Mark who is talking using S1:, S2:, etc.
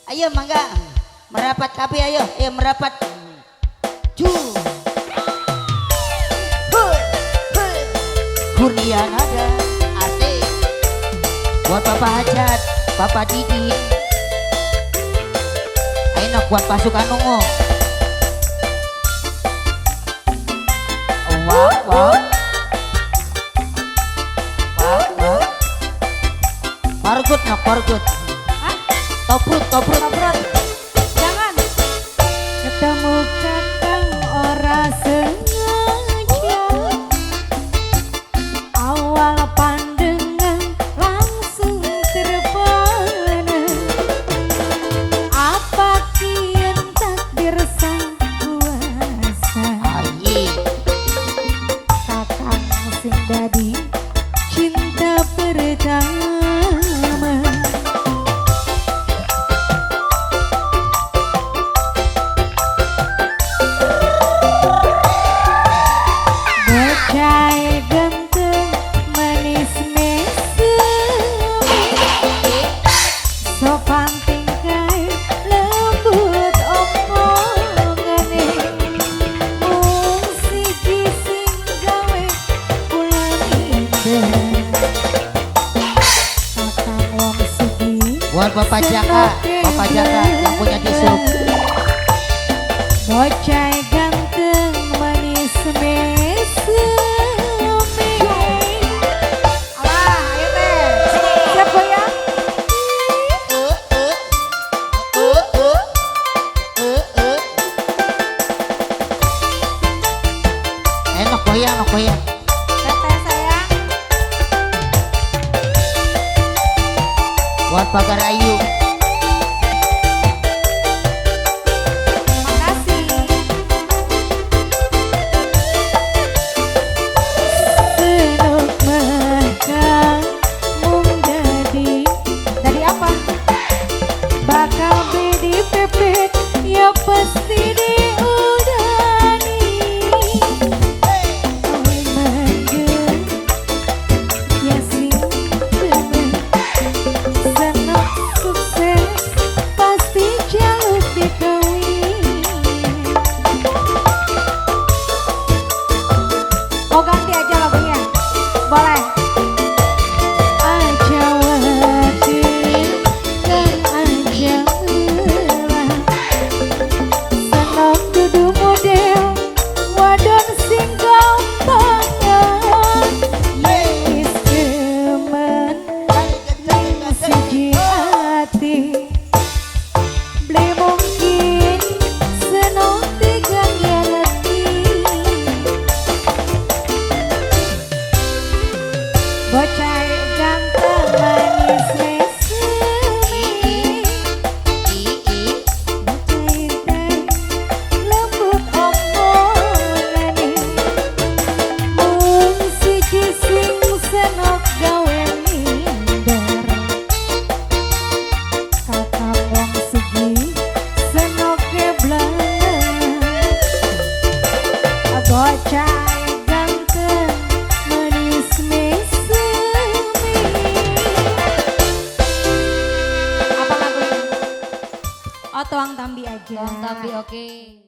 S1: Ayo mangga merapat kape ayo merapat. Ju. Kurnia nada asik. Buat Papa Hajat, Papa Didi. Enak buat pasukan ungu. Wow, wow. Wow, wow. Pargut nak pargut. Toprut.
S2: Jangan. Ketemu kakang ora sengaja. Awal pandangan langsung terpana. Apa kian takdir sang kuasa.
S1: Ayi.
S2: Kakang sing dadi cinta pertama.
S1: Buat Bapak Jaka yang punya disuk.
S2: Bocah ganteng manis mesem. Alah, ayo teh. Siap goyang?
S1: Enak goyang.
S2: Teteh sayang.
S1: Buat Pagar Ayu.
S2: Makasih. Senok makan mung dari apa? Bakal bedi pepet ya pasti diudani. Oi manggil ya sing temen. Senok sukses pasti jaluk dikawin. Mau ganti aja lagunya? Boleh. Aja wati dan aja ulah. Senok dudu model wadon sing gampangan. Yes temen siji hati. Beli mungkin senok tegang ya letih. Bocah ganteng manis mesem. Bocah lembut omongane. Mung siji sing senok gawe minder. Kakang wong segi senok geblangan. Bocah ganteng manis mesem. Apa lagunya? Oh, Tuang Tambi aja.
S3: Tuang Tambi, oke.